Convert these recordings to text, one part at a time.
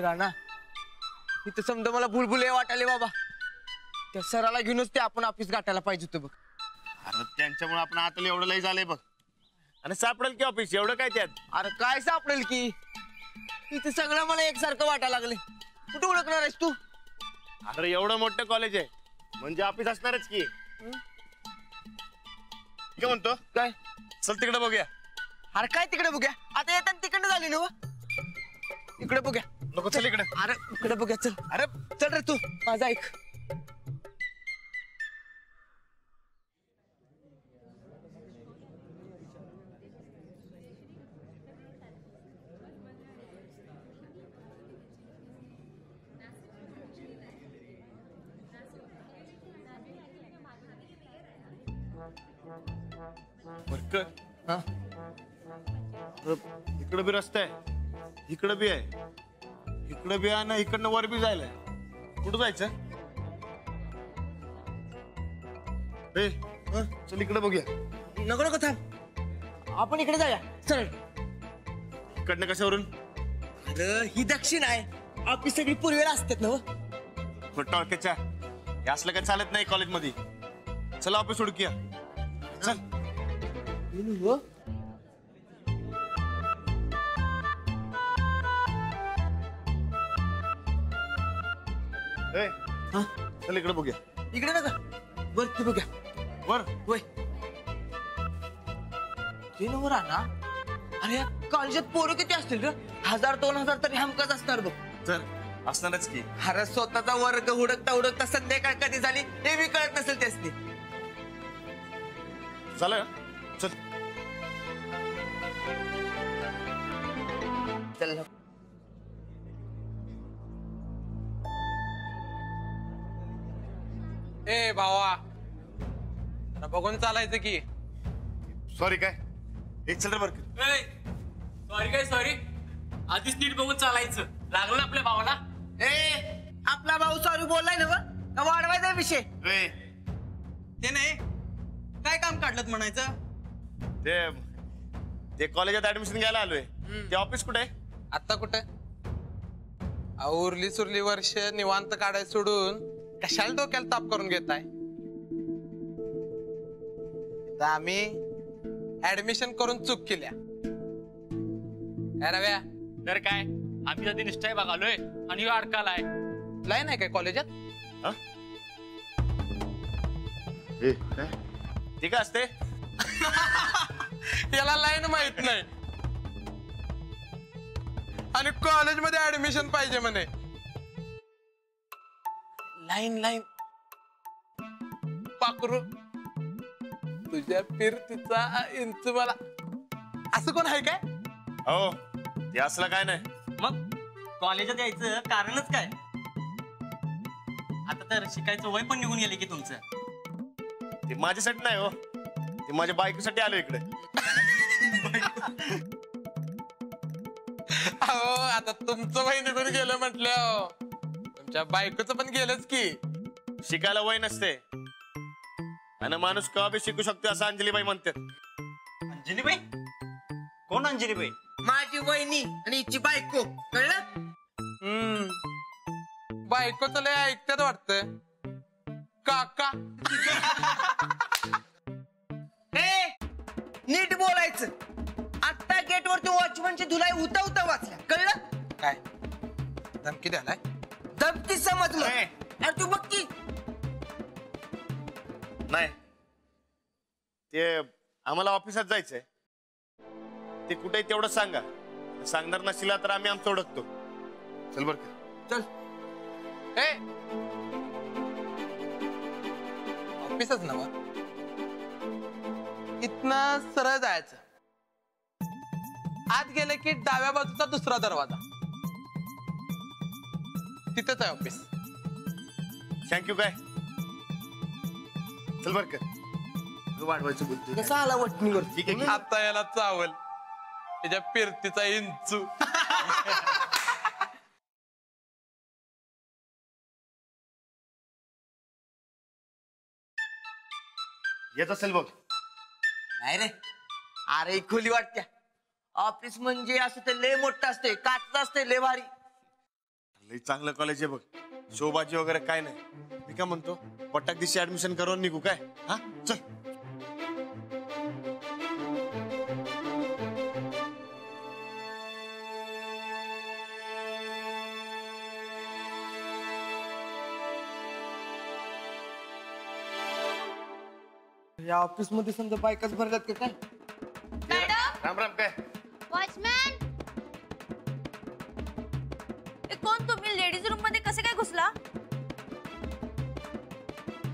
राणा इथं समजा मला भुलभुले वाटाले बाबा. त्या सराला घेऊनच ते आपण ऑफिस गाठायला पाहिजे होतं बघ. अरे त्यांच्यामुळे आपण आता एवढं लय झालंय बघ. आणि सापडेल की ऑफिस एवढं काय त्यात. अरे काय सापडेल की इथे सगळं मला एकसारखं वाटायला लागले. कुठे ओळखणार आहेस तू? अरे एवढं मोठं कॉलेज आहे म्हणजे ऑफिस असणारच की. काय म्हणतो काय? चल तिकडे बघूया. अरे काय तिकडे बघूया? आता येताना तिकडे झाली ना. इकडे बघूया. नको चल इकडे. अरे इकडे बघूया चल. अरे चल रे तू माझा ऐक. इकडे बी रस्ता आहे, इकडे बी आहे, इकडे बी आहे ना, इकडनं वर बी जायला. कुठं जायचं? चल इकडे बघूया. नको नको थांब, आपण इकडे जाऊया चल. इकडनं कशावरून? अरे ही दक्षिण आहे. ऑफिस सगळी पूर्वेला असतात ना. टॉळक्याच्या हे असलं काय चालत नाही कॉलेज मध्ये. चला ऑफिस उडकिया चल. चल इकडे बघूया. इकडे नका वरती बघूया. वर वय ते नवर ना. अरे या कॉलेजात पोरं किती असतील रे? 1000-2000 तरी हमकाच असणार बघ. तर असणारच की. अरे स्वतःचा वर्ग हुडकता हुडकता संध्याकाळ कधी झाली हे बी कळत नसेल त्यासनी. झालं चल चल. ए भावा बघून चालायचं की. सॉरी काय एक चल रे बर. सॉरी काय सॉरी, आधीच नीट बघून चालायचं. लागलं ना आपल्या भावाला. ए आपला भाऊ सॉरी बोललाय ना का वाढवायचा विषय? ते नाही काय काम काढलं म्हणायचं. ते कॉलेजात ऍडमिशन घ्यायला आलोय. ते ऑफिस कुठे आहे? आता कुठे उरली सुरली वर्ष निवांत काढायला सोडून कशाला डोक्याला ताप करून घेताय? आम्ही ऍडमिशन करून चूक केल्या. काय रव्या? तर काय आम्ही आधी निष्ठाय बघालोय आणि ह्यो अडकालाय. लाईन आहे काय कॉलेजात? ते काय असते? याला लाईन माहित नाही आणि कॉलेज मध्ये ऍडमिशन पाहिजे म्हणे. लाईन लाईन पाकरू तुझ्या फिरतीचा इंच मला असं कोण आहे काय? हो ते असलं काय नाही. मग कॉलेजात यायचं कारणच काय? आता तर शिकायचं वय पण निघून गेले की तुमचं. ते माझ्यासाठी नाही हो, ते माझ्या बायकोसाठी आलो इकडे. हो आता तुमचं वय निघून गेलं म्हटलं तुमच्या बायकोचं पण गेलंच की. शिकायला वय नसते आणि माणूस कवा बी शिकू शकतो असं अंजलीबाई म्हणतात. अंजलीबाई? कोण अंजलीबाई? माझी वहिनी आणि हिची बायको. कळलं? बायकोचं लय ऐकतात वाटतं काका. ए नीट बोलायचं. आता गेट वरती वॉचमनची धुलाई उता उता वाचल्या. कळलं? काय धमकी द्यालाय? धमकी समजलं? अरे तू बघ की. नाही ते आम्हाला ऑफिसात जायचंय. ते कुठे तेवढं सांगा. सांगणार नसला तर आम्ही आमचं ओळखतो. चल बर का. चल. ए ऑफिसच नव इथनं सरळ जायचं. आत गेले की डाव्या बाजूचा दुसरा दरवाजा, तिथेच आहे ऑफिस. थँक्यू काय. चल बर का. वाढवायचं बुद्धी कसा आला वटणीवर? ठीक आहे. आता याला चावल त्याच्या फिरतीचा इंचू. येत असेल बघ. नाही रे, अरे ही खोली वाटत्या. ऑफिस म्हणजे असं ते लय मोठं असते, काचचं असते, लय भारी. लई चांगलं कॉलेज आहे बघ. शोबाजी वगैरे काय नाही. मी काय म्हणतो, पटाक दिवशी ऍडमिशन करून निघू काय? हा चल. या ऑफिस मध्ये समजा बायकाच भरल्यात का काय? मॅडम, राम राम. काय वॉचमॅन, कोण तुम्ही? लेडीज रूम मध्ये कसे काय घुसला?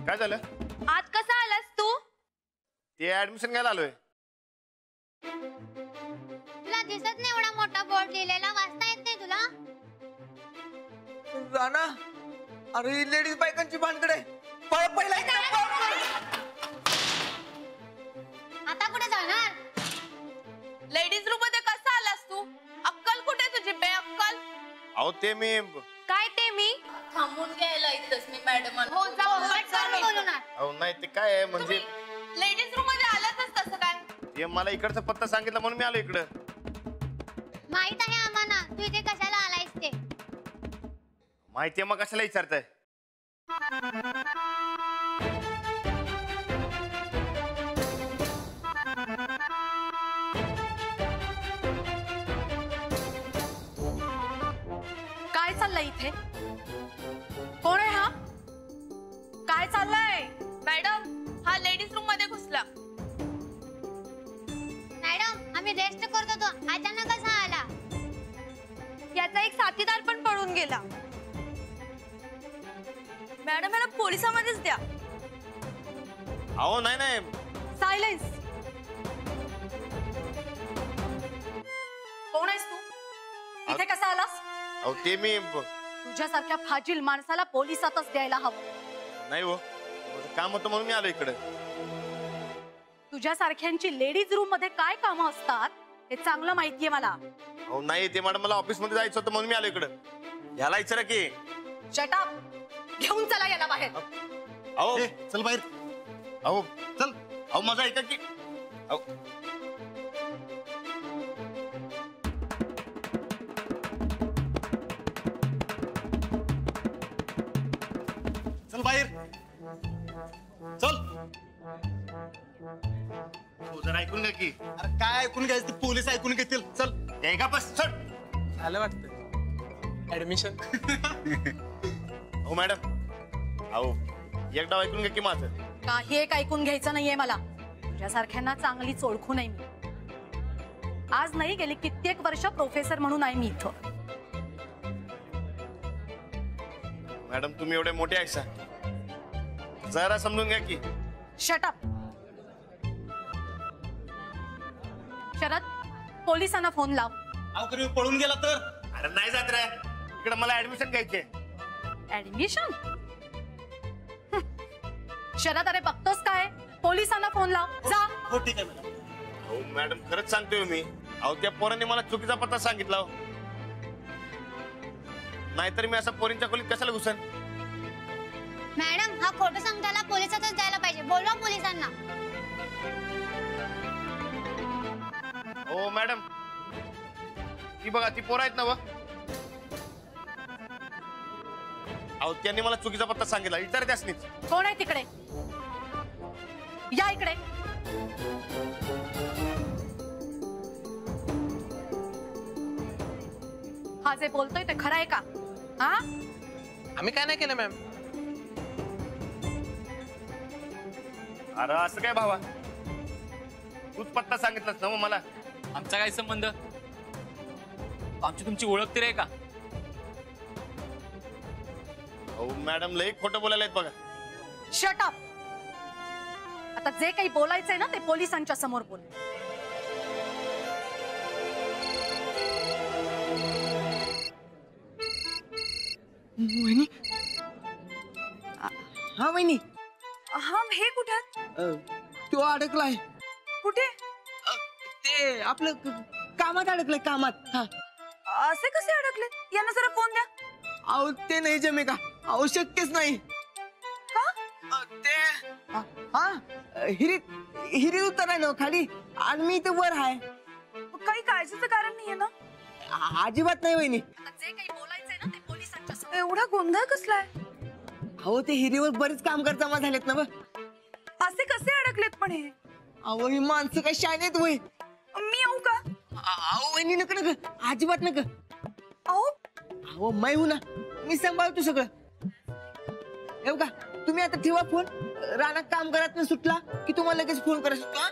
काय झालं? आज कसा आलास तू? ते ऍडमिशन घ्यायला आलोय. तुला दिसत नाही एवढा मोठा बोर्ड लिहिलेला, वाचता येत नाही तुला? राणा, अरे लेडीज बायकांची भानगड आहे. पळ पहिला इकडे पळ. आता कुठे जाणार? लेडीज रूम मध्ये कसा आलास तू? अक्कल कुठे तुझी? बेअक्कल. अहो ते मी काय ते मी? थांबून घ्यायला इथंच मी मॅडम. हो जाऊ, पटकन बोलणार. अहो नाही ते काय आहे म्हणजे लेडीज रूम मध्ये आलातच तसं काय? ते मला इकडचा पत्ता सांगितला म्हणून मी आलो इकडं. माहित आहे आम्हाला तू इथे कशाला आलायस ते. माहितीये मग कशाला विचारताय? काय चाललंय इथे? कोण आहे हा? काय चाललंय? मॅडम, हा लेडीज रूम मध्ये घुसला. मॅडम, आम्ही रेस्ट करत होतो, अचानक कसा आला? याचा एक साथीदार पण पळून गेला. मॅडम, याला पोलिसांमध्येच द्या. अहो नाही नाही. सायलेन्स. कोण आहेस तू? इथे कसा आलास? अहो ते मी तुझ्यासारख्या फाजील माणसाला पोलिसातच द्यायला हवं. नाही हो, माझं काम होतं म्हणून मी आलो इकडं. तुझ्यासारख्यांची लेडीज रूम मध्ये काय कामं असतात हे चांगलं माहितीये मला. अहो नाही ते मॅडम, मला ऑफिस मध्ये जायचं होतं म्हणून मी आलो इकडं. याला विचारा की. Shut up. घेऊन चला याला बाहेर. अहो चल बाहेर. अहो चल. अहो माझा ऐका की. अहो चल बाहेर चल. तू जरा ऐकून घ्या की. अरे काय ऐकून घ्यायचं ते पोलीस ऐकून घेतील. चल हे का बस चल. झालं वाटतं ऍडमिशन. हो मॅडम. अहो एक डाव ऐकून घ्या की माझं. काही एक ऐकून घ्यायचं नाहीये मला. तुझ्यासारख्यांना चांगलीच ओळखू नाही मी. आज नाही, गेली कित्येक वर्ष प्रोफेसर म्हणून आहे मी इथं. मॅडम तुम्ही एवढे मोठे आहे सा, जरा समजून घ्या की. Shut up. शरद, पोलिसांना फोन लाव. अहो कधी पळून गेला तर? अरे नाही जात रे, इकडे मला ऍडमिशन घ्यायचे. ऍडमिशन? शरद, अरे बघतोस काय? पोलिसांना फोन लाव जा. हो ठीक आहे मॅडम. हो मॅडम खरंच सांगतोय मी. अहो त्या पोरांनी मला चुकीचा पत्ता सांगितला हो. नाहीतर मी असा पोरींच्या खोलीत कशाला घुसन? मॅडम, हा खोटं सांगताना पोलिसातच द्यायला पाहिजे. बोलवा पोलिसांना. हो मॅडम, ती बघा ती पोरं आहेत ना व. अहो त्यांनी मला चुकीचा पत्ता सांगितला. विचार त्यासनीच. कोण आहे तिकडे? या इकडे. हा जे बोलतोय ते खरं आहे का? हा? आम्ही काय नाही केलं मॅम. अरे असं काय भावा, तूच पत्ता सांगितलास ना मग मला. आमचा काय संबंध? आमची तुमची ओळख तरी आहे का? हो मॅडम लई खोटं बोलायला आहेत बघा. Shut up. आता जे काही बोलायचंय ना ते पोलिसांच्या समोर बोल. वहिनी. हा वहिनी, हा, हे कुठे? तो अडकलाय. कुठे? ते आपलं कामात अडकलंय, कामात. हा. असे कसे अडकले? यांना जरा फोन द्या. अहो ते नाही जमे का? अहो शक्यच नाही. का? ते हा हिरीत हिरीत उतराय ना खाली आणि मी इथं वर आहे. काही काळजीचं कारण नाहीये ना? अजिबात नाही वहिनी. जे काही बोलायचंय ना ते पोलिसांच्या समोर. एवढा गोंधळ कसलाय? अहो ते हिरीवर बरेच कामगार जमा झालेत ना. असे कसे अडकलेत पण हे? अहो ही माणसं काय शान आहेत वय. मी येऊ का? अहो वहिनी नका नका अजिबात नका. अहो अहो मै हो ना मी सांभाळतो सगळं. येऊ का तुम्ही आता ठेवा फोन. रानात काम करत ना सुटला की तुम्हाला लगेच फोन करा सुटला.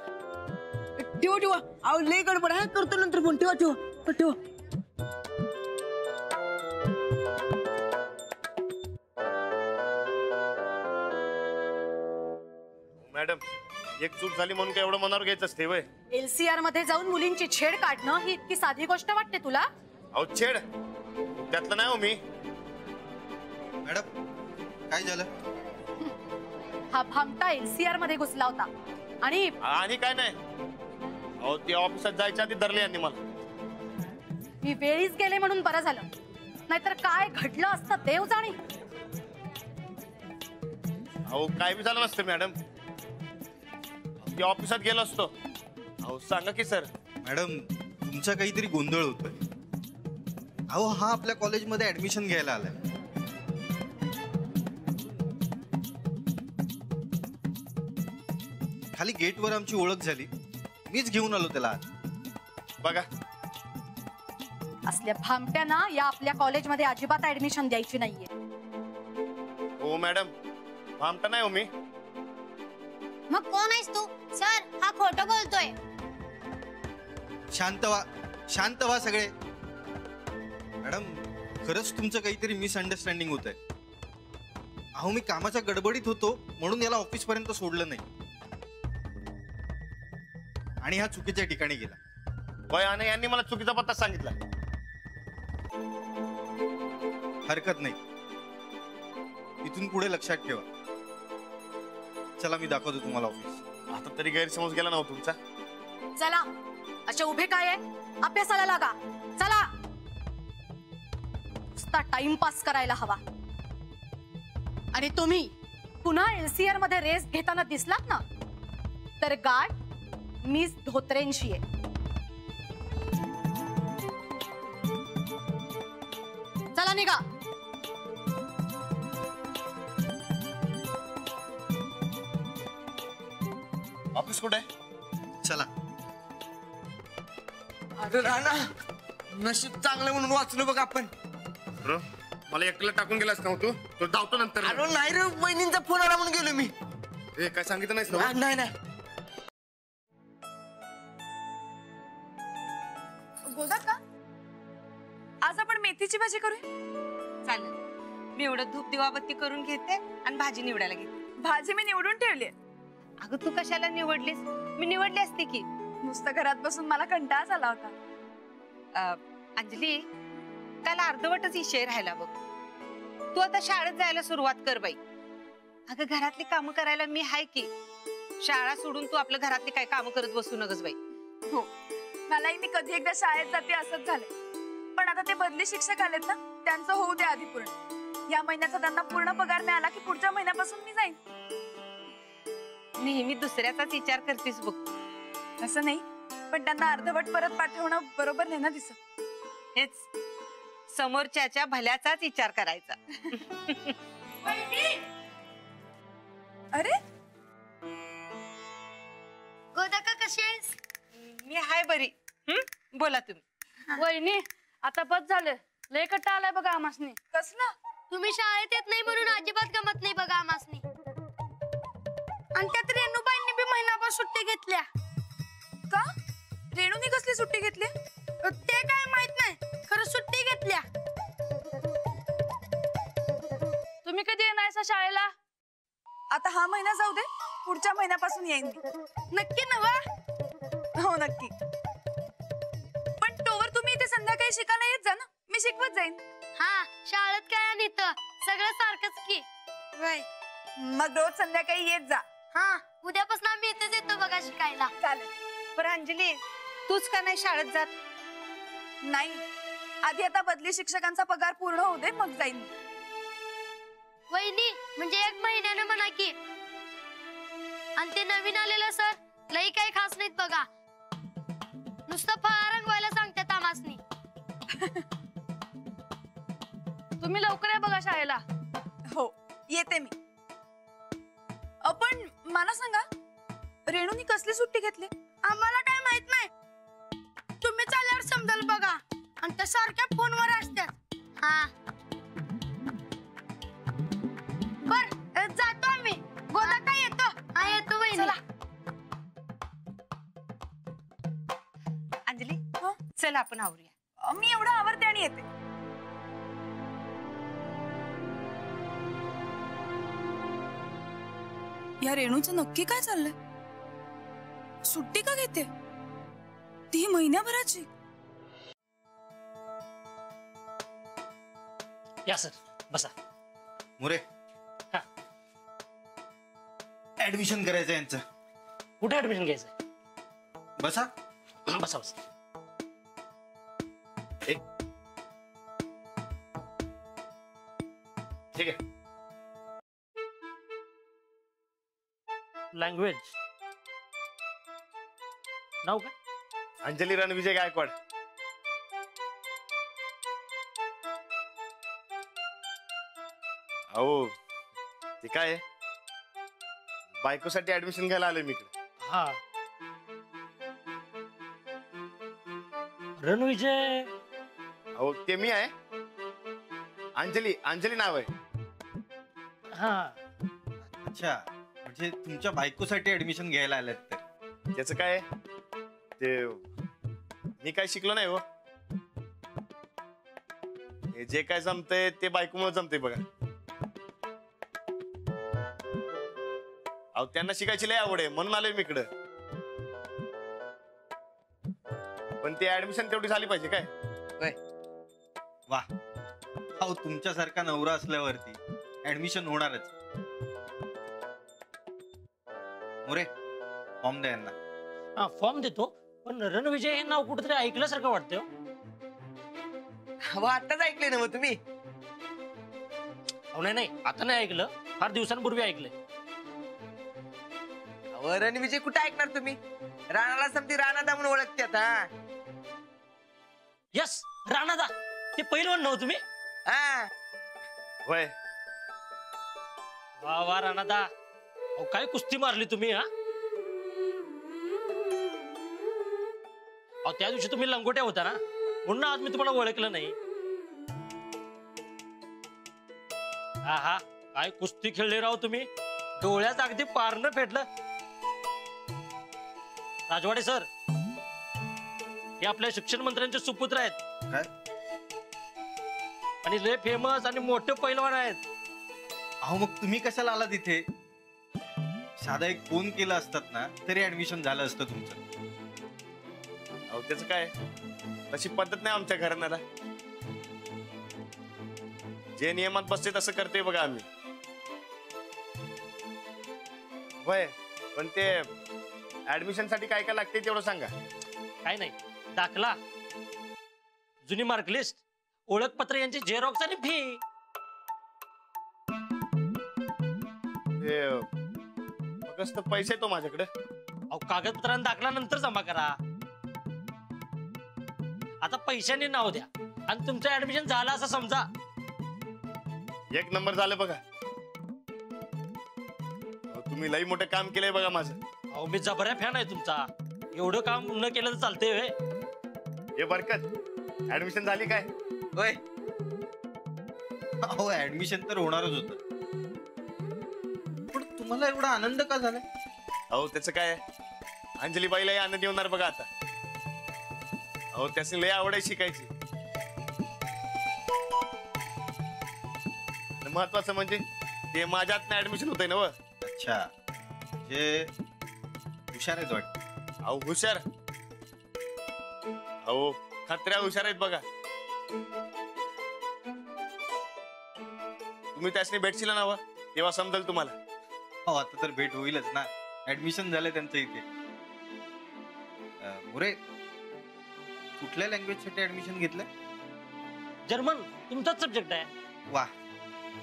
ठेवा ठेवा. अहो लय गडबड आहे करतो नंतर फोन. ठेवा ठेवा ठेवा. मॅडम एक चूक झाली म्हणून काय एवढं मनावर घ्यायचं असते वय. LCR मध्ये जाऊन मुलींची छेड काढणं ही इतकी साधी गोष्ट वाटते तुला? अहो छेड त्यातलं नाही हो मी. मॅडम काय झालं? हा भामटा LCR मध्ये घुसला होता आणि आणि काय नाही. अहो ते ऑफिसात जायच्या आधी धरले यांनी मला. मी वेळीच गेले म्हणून बरं झालं, नाहीतर काय घडलं असतं देव जाणे. अहो काय बी झालं नसतं मॅडम. ते ऑफिसात गेलो असतो. अहो सांगा की सर. मॅडम तुमचा काहीतरी गोंधळ होतोय. अहो हा आपल्या कॉलेजमध्ये ऍडमिशन घ्यायला आलाय. खाली गेटवर आमची ओळख झाली, मीच घेऊन आलो त्याला आज. बघा असल्या भामट्यांना या आपल्या कॉलेजमध्ये अजिबात ऍडमिशन द्यायची नाहीये. हो मॅडम भामटा नाही हो मी. मग कोण आहेस तू? सर हा खोटं बोलतोय. शांत व्हा सगळे. मॅडम खरंच तुमचं काहीतरी मिसअंडरस्टँडिंग होत आहे. अहो मी कामाच्या गडबडीत होतो म्हणून याला ऑफिस पर्यंत सोडलं नाही आणि हा चुकीच्या ठिकाणी गेला. वय आणि यांनी मला चुकीचा पत्ता सांगितला. हरकत नाही, इथून पुढे लक्षात ठेवा. चला मी दाखवतो तुम्हाला ऑफिस. आता तरी गैरसमज गेला नव्हता तुमचा. चला असे उभे काय आहे, अभ्यासाला लागा. चला. नुसता टाइमपास करायला हवा. आणि तुम्ही पुन्हा LCR मध्ये रेस घेताना दिसलात ना तर गाठ मिस धोत्रेंशी आहे. चला निघा. ऑफिस कुठे? चला. अरे राणा नशीब चांगलं म्हणून वाचलो बघ आपण. ब्रो मला एकट्याला टाकून गेलास ना तू. तो धावतो नंतर. अरे नाही रे बहिणींचा फोन आला म्हणून गेलो मी. ए काय सांगितलं नाहीस ना? नाही नाही. गोदा का आज आपण मेथीची भाजी करूया? चालेल. मी एवढं धूप दिवाबत्ती करून घेते आणि भाजी निवडायला घेते. भाजी मी निवडून ठेवली. अगं तू कशाला निवडलीस? मी निवडली असते की. नुसतं घरात बसून मला कंटाळाच आला होता. अंजली काल अर्धवटच इशे राहायला बघ. तू आता शाळेत जायला सुरुवात कर बाई. अगं घरातली कामं करायला मी हाय की. शाळा सोडून तू आपल्या घरातली काय कामं करत बसू नकस बाई. हो मलाही मी कधी एकदा शाळेत जाते असंच झालंय. पण आता ते बदली शिक्षक आलेत ना, त्यांचं होऊ दे आधी पूर्ण. या महिन्याचा त्यांना पूर्ण पगार मिळाला की पुढच्या महिन्यापासून मी जाईन. नेहमी दुसऱ्याचाच विचार करतेस बघ. असं नाही, पण त्यांना अर्धवट परत पाठवणं बरोबर नाही ना दिसत. हेच समोरच्याच्या भल्याचाच विचार करायचा. अरे गोदाका कशी आहेस? मी हाय बरी. बोला तुम्ही. वहिनी आता बस झालं, लय कट्टा आलाय बघा आमासनी. कसलं? तुम्ही शाळेत येत नाही म्हणून अजिबात गमत नाही बघा आमासनी. आणि त्यात रेणूबाईंनी बी महिनाभर सुट्टी घेतल्या. का? रेणूनी कसली सुट्टी घेतली? ते काय माहित नाही, खरं सुट्टी घेतल्या. तुम्ही कधी येणार शाळेला? आता हा महिना जाऊ दे, पुढच्या महिन्यापासून येईन मी. नक्की नवा? हो नक्की. पण तोवर तुम्ही इथे संध्याकाळी शिकायला येत जा ना, मी शिकवत जाईन. हा शाळेत काय आणि इथं सगळं सारखंच की. मग रोज संध्याकाळी येत जा. हा उद्यापासून आम्ही इथेच येतो बघा शिकायला. चालेल. पण अंजली तूच का नाही शाळेत जात? नाही, आधी आता बदली शिक्षकांचा पगार पूर्ण होऊ दे मग जाईन. वहिनी म्हणजे 1 महिन्यानं म्हणा की. आणि ते नवीन आलेलं सर लई काही खास नाहीत बघा, नुसतं फळा रंगवायला सांगतात आमासनी. तुम्ही लवकर या बघा शाळेला. हो येते मी. पण मला सांगा, रेणूनी कसली सुट्टी घेतली? आम्हाला काय माहित नाही, तुम्ही चालल्यावर समजाल बघा. आणि त्या सारख्या फोनवर असतात. हा बर जातो आम्ही. गोदा काय येतो? हा येतो वहिनी. चला. अंजली चल आपण आवरूया. मी एवढं आवरते आणि येते. या रेणूचं नक्की काय चाललंय? सुट्टी का घेते ती महिन्याभराची? या सर बसा. मोरे हा. ऍडमिशन करायचं यांचं. कुठे ऍडमिशन घ्यायचं? बसा. बसा बसा. ठीक आहे. लँग्वेज नाव काय? अंजली रणविजय गायकवाड. अहो ते काय बायकोसाठी ऍडमिशन घ्यायला आलोय मी इकडे. हा रणविजय. अहो ते मी आहे. अंजली अंजली नाव आहे. हा अच्छा, म्हणजे तुमच्या बायकोसाठी ऍडमिशन घ्यायला आलात तर. त्याचं काय ते मी काय शिकलो नाही हो. हे जे काय जमतंय ते बायकोमुळे जमतंय बघा. अहो त्यांना शिकायची लय आवड आहे म्हणून आलोय मी इकडं. पण ते ऍडमिशन तेवढी झाली पाहिजे काय. वा, हो तुमच्यासारखा नवरा असल्यावरती ऍडमिशन होणारच. मोरे फॉर्म द्या यांना. हा फॉर्म देतो, पण रणविजय हे नाव कुठेतरी ऐकल्यासारखं वाटतं. अहो आताच ऐकले ना मग तुम्ही. हो नाही आता नाही ऐकलं, फार दिवसांपूर्वी ऐकलंय. अहो रणविजय कुठे ऐकणार तुम्ही? राणाला समती राणादा म्हणून ओळखतात. हा यस राणादा, ते पहिलवान नव्ह तुम्ही? हा होय. वा वा राणादा, अहो काय कुस्ती मारली तुम्ही. हा अहो त्या दिवशी तुम्ही लंगोट्या होता ना, म्हणून आज मी तुम्हाला ओळखलं नाही. हा हा काय कुस्ती खेळले राव तुम्ही, डोळ्यात अगदी पारणं फेटलं. राजवाडे सर हे आपल्या शिक्षण मंत्र्यांचे सुपुत्र आहेत. काय? आणि लय फेमस आणि मोठे पैलवान आहेत. अहो मग तुम्ही कशाला आला तिथे? साधा एक फोन केला असतात ना तरी ऍडमिशन झालं असतं तुमचं. अहो त्याचं काय तशी पद्धत नाही आमच्या घराण्याला. जे नियमात बसते तसं करते बघा आम्ही. होय, पण ते ऍडमिशन साठी काय काय लागते तेवढं सांगा. काय नाही, दाखला, जुनी मार्कलिस्ट, ओळखपत्र यांची झेरॉक्स आणि फी. फक्त पैसे तो माझ्याकडे. अहो कागदपत्रांना दाखला नंतर जमा करा. आता पैशाने नाव द्या आणि तुमचं ऍडमिशन झालं असं समजा. एक नंबर झालं बघा. तुम्ही लई मोठं काम केलंय बघा माझं. अहो मी जबऱ्या फॅन आहे तुमचा, एवढं काम न केलं तर चालतंय व्हय? हे बरकत ऍडमिशन झाली काय? होय. अहो ऍडमिशन तर होणारच होतं, पण तुम्हाला एवढा आनंद का झाला? अहो त्याचं काय अंजलीबाईलाही आनंद येणार बघा आता. अहो त्याची लय आवड आहे शिकायची. महत्वाचं म्हणजे ते माझ्या हातनं ऍडमिशन होतंय ना. अच्छा, म्हणजे हुशार आहेत वाटत. अहो हुशार, अहो खत्र्या हुशार आहेत बघा. तुम्ही त्यासनी भेटशील ना तेव्हा समजेल तुम्हाला. हो आता तर भेट होईलच ना, ऍडमिशन झालंय त्यांचं इथे. मुरे कुठल्या लँग्वेज साठी ऍडमिशन घेतलं? जर्मन तुमचाच सब्जेक्ट आहे. वा,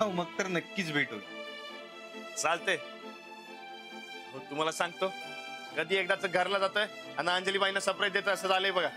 हो मग तर नक्कीच भेट होईल. चालते. हो तुम्हाला सांगतो, कधी एकदाच घरला जातोय आणि अंजलीबाईंना सरप्राईज देतोय असं झालंय बघा.